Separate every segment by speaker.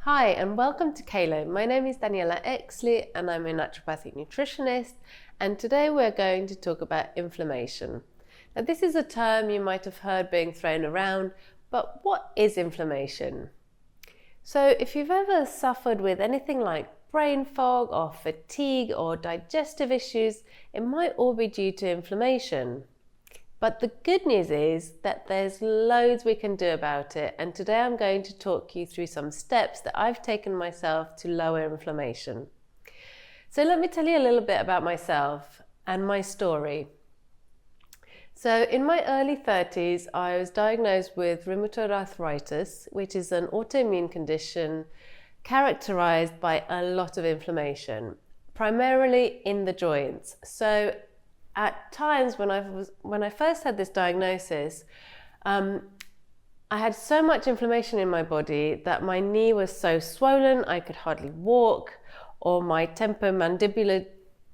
Speaker 1: Hi and welcome to Kalo. My name is Daniela Exley and I'm a naturopathic nutritionist, and today we're going to talk about inflammation. Now this is a term you might have heard being thrown around, but what is inflammation? So if you've ever suffered with anything like brain fog or fatigue or digestive issues, it might all be due to inflammation. But the good news is that there's loads we can do about it, and today I'm going to talk you through some steps that I've taken myself to lower inflammation. So let me tell you a little bit about myself and my story. So in my early 30s, I was diagnosed with rheumatoid arthritis, which is an autoimmune condition characterized by a lot of inflammation, primarily in the joints. So at times when I first had this diagnosis, I had so much inflammation in my body that my knee was so swollen I could hardly walk, or my temporomandibular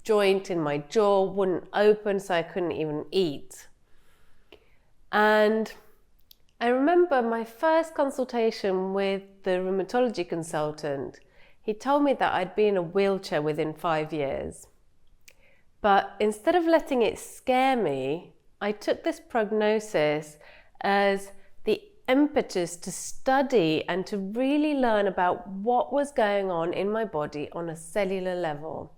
Speaker 1: joint in my jaw wouldn't open so I couldn't even eat. And I remember my first consultation with the rheumatology consultant. He told me that I'd be in a wheelchair within 5 years. But instead of letting it scare me, I took this prognosis as the impetus to study and to really learn about what was going on in my body on a cellular level.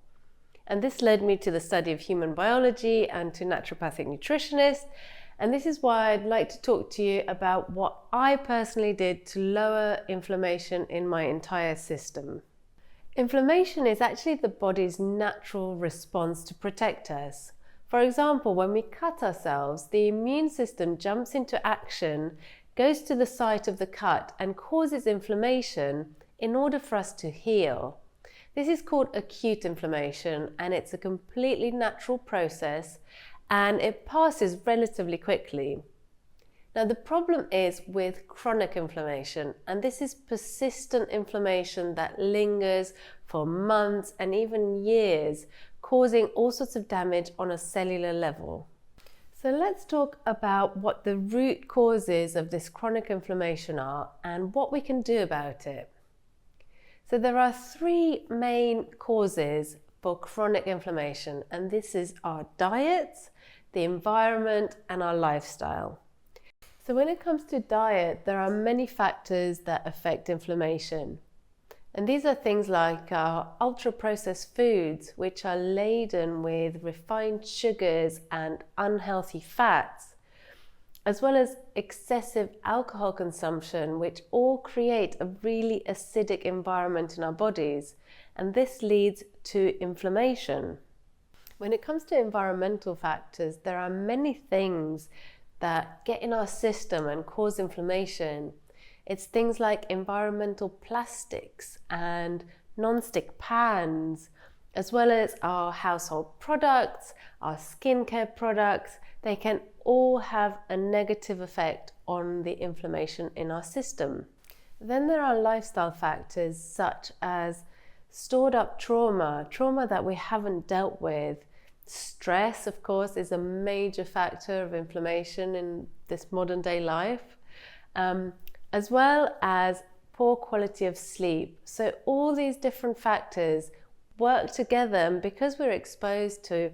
Speaker 1: And this led me to the study of human biology and to naturopathic nutritionists. And this is why I'd like to talk to you about what I personally did to lower inflammation in my entire system. Inflammation is actually the body's natural response to protect us. For example, when we cut ourselves, the immune system jumps into action, goes to the site of the cut and causes inflammation in order for us to heal. This is called acute inflammation, and it's a completely natural process and it passes relatively quickly. Now the problem is with chronic inflammation, and this is persistent inflammation that lingers for months and even years, causing all sorts of damage on a cellular level. So let's talk about what the root causes of this chronic inflammation are and what we can do about it. So there are three main causes for chronic inflammation, and this is our diet, the environment, and our lifestyle. So when it comes to diet, there are many factors that affect inflammation. And these are things like our ultra-processed foods, which are laden with refined sugars and unhealthy fats, as well as excessive alcohol consumption, which all create a really acidic environment in our bodies. And this leads to inflammation. When it comes to environmental factors, there are many things that get in our system and cause inflammation. It's things like environmental plastics and non-stick pans, as well as our household products, our skincare products. They can all have a negative effect on the inflammation in our system. Then there are lifestyle factors such as stored up trauma that we haven't dealt with. Stress, of course, is a major factor of inflammation in this modern day life, as well as poor quality of sleep. So all these different factors work together, and because we're exposed to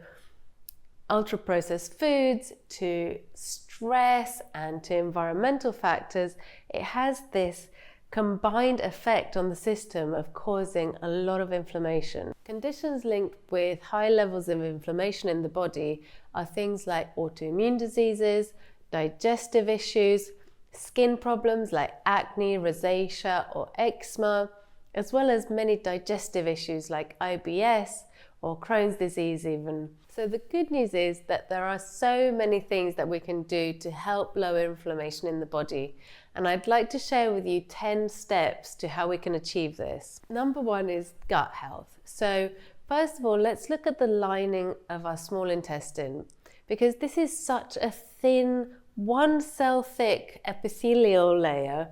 Speaker 1: ultra-processed foods, to stress, and to environmental factors, it has this combined effect on the system of causing a lot of inflammation. Conditions linked with high levels of inflammation in the body are things like autoimmune diseases, digestive issues, skin problems like acne, rosacea, or eczema, as well as many digestive issues like IBS or Crohn's disease even. So the good news is that there are so many things that we can do to help lower inflammation in the body. And I'd like to share with you 10 steps to how we can achieve this. Number one is gut health. So first of all, let's look at the lining of our small intestine, because this is such a thin, one cell thick epithelial layer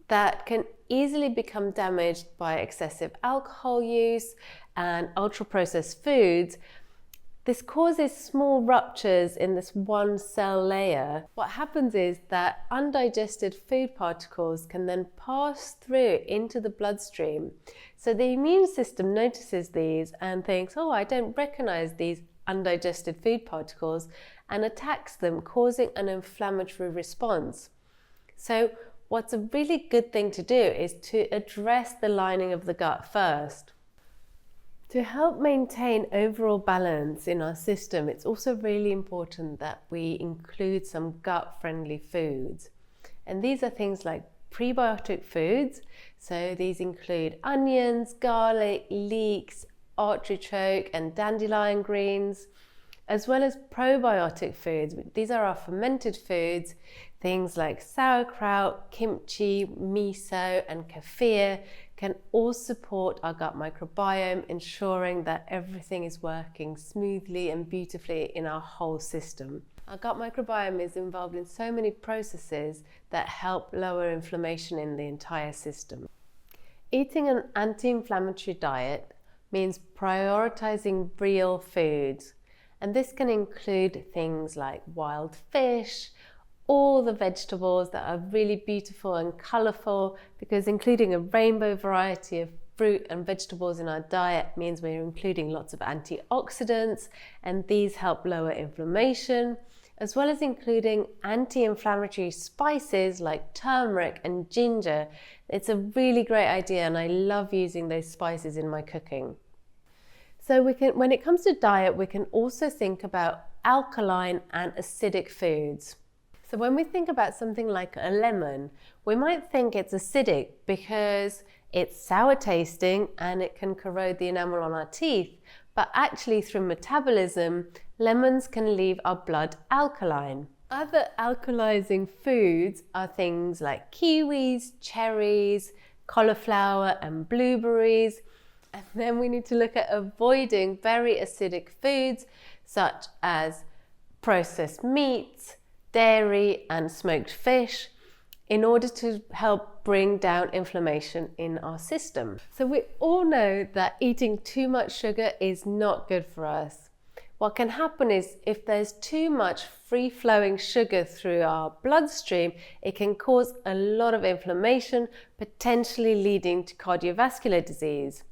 Speaker 1: that can easily become damaged by excessive alcohol use and ultra-processed foods. This causes small ruptures in this one cell layer. What happens is that undigested food particles can then pass through into the bloodstream. So the immune system notices these and thinks, oh, I don't recognize these undigested food particles, and attacks them, causing an inflammatory response. So what's a really good thing to do is to address the lining of the gut first. To help maintain overall balance in our system, it's also really important that we include some gut-friendly foods. And these are things like prebiotic foods. So these include onions, garlic, leeks, artichoke and dandelion greens, as well as probiotic foods. These are our fermented foods, things like sauerkraut, kimchi, miso and kefir can all support our gut microbiome, ensuring that everything is working smoothly and beautifully in our whole system. Our gut microbiome is involved in so many processes that help lower inflammation in the entire system. Eating an anti-inflammatory diet means prioritizing real foods, and this can include things like wild fish, all the vegetables that are really beautiful and colourful, because including a rainbow variety of fruit and vegetables in our diet means we're including lots of antioxidants, and these help lower inflammation, as well as including anti-inflammatory spices like turmeric and ginger. It's a really great idea, and I love using those spices in my cooking. So when it comes to diet, we can also think about alkaline and acidic foods. So when we think about something like a lemon, we might think it's acidic because it's sour tasting and it can corrode the enamel on our teeth. But actually, through metabolism, lemons can leave our blood alkaline. Other alkalizing foods are things like kiwis, cherries, cauliflower and blueberries. And then we need to look at avoiding very acidic foods such as processed meats, dairy and smoked fish in order to help bring down inflammation in our system. So we all know that eating too much sugar is not good for us. What can happen is if there's too much free-flowing sugar through our bloodstream, it can cause a lot of inflammation, potentially leading to cardiovascular disease.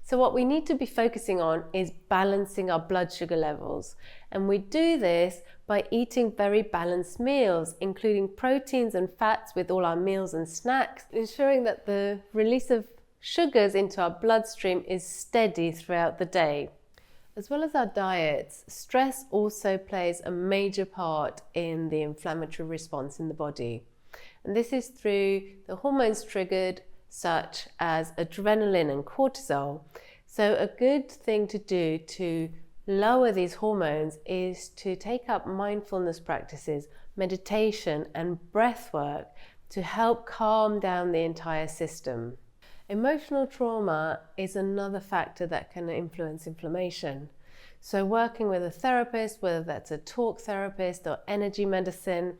Speaker 1: So what we need to be focusing on is balancing our blood sugar levels. And we do this by eating very balanced meals, including proteins and fats with all our meals and snacks, ensuring that the release of sugars into our bloodstream is steady throughout the day. As well as our diets, stress also plays a major part in the inflammatory response in the body. And this is through the hormones triggered, such as adrenaline and cortisol. So a good thing to do to lower these hormones is to take up mindfulness practices, meditation and breath work to help calm down the entire system. Emotional trauma is another factor that can influence inflammation. So working with a therapist, whether that's a talk therapist or energy medicine,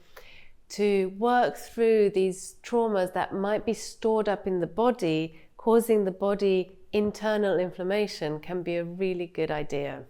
Speaker 1: to work through these traumas that might be stored up in the body, causing the body internal inflammation, can be a really good idea.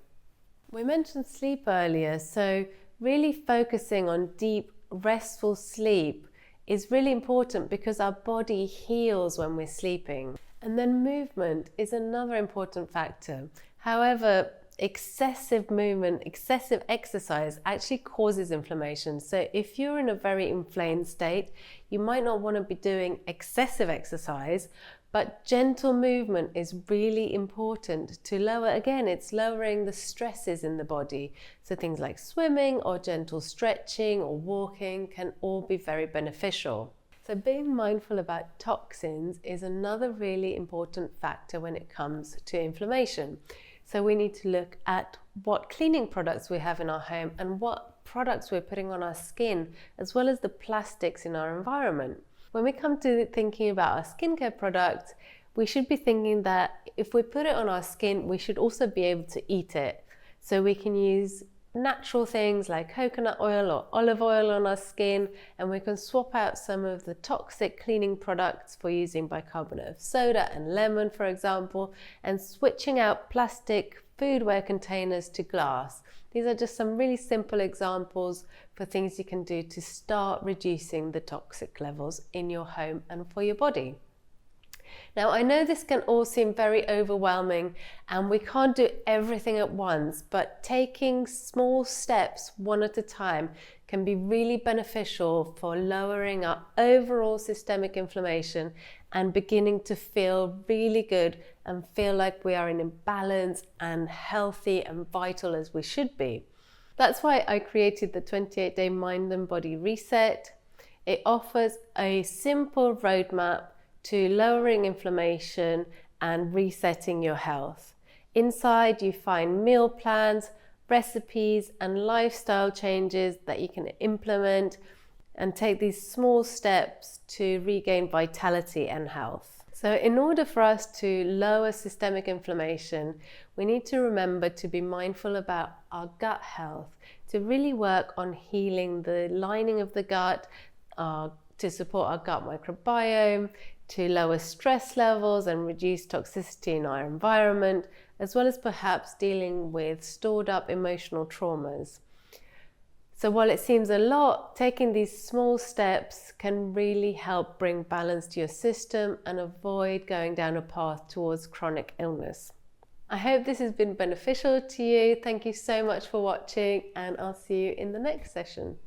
Speaker 1: We mentioned sleep earlier, so really focusing on deep, restful sleep is really important because our body heals when we're sleeping. And then movement is another important factor. However, excessive movement, excessive exercise actually causes inflammation. So if you're in a very inflamed state, you might not want to be doing excessive exercise, but gentle movement is really important to lower, again, it's lowering the stresses in the body. So things like swimming or gentle stretching or walking can all be very beneficial. So being mindful about toxins is another really important factor when it comes to inflammation. So we need to look at what cleaning products we have in our home and what products we're putting on our skin, as well as the plastics in our environment. When we come to thinking about our skincare products, we should be thinking that if we put it on our skin, we should also be able to eat it. So we can use natural things like coconut oil or olive oil on our skin, and we can swap out some of the toxic cleaning products for using bicarbonate of soda and lemon, for example, and switching out plastic foodware containers to glass. These are just some really simple examples for things you can do to start reducing the toxic levels in your home and for your body. Now, I know this can all seem very overwhelming and we can't do everything at once, but taking small steps one at a time can be really beneficial for lowering our overall systemic inflammation and beginning to feel really good and feel like we are in balance and healthy and vital as we should be. That's why I created the 28-day Mind and Body Reset. It offers a simple roadmap to lowering inflammation and resetting your health. Inside you find meal plans, recipes and lifestyle changes that you can implement and take these small steps to regain vitality and health. So in order for us to lower systemic inflammation, we need to remember to be mindful about our gut health, to really work on healing the lining of the gut, to support our gut microbiome, to lower stress levels and reduce toxicity in our environment, as well as perhaps dealing with stored up emotional traumas. So while it seems a lot, taking these small steps can really help bring balance to your system and avoid going down a path towards chronic illness. I hope this has been beneficial to you. Thank you so much for watching, and I'll see you in the next session.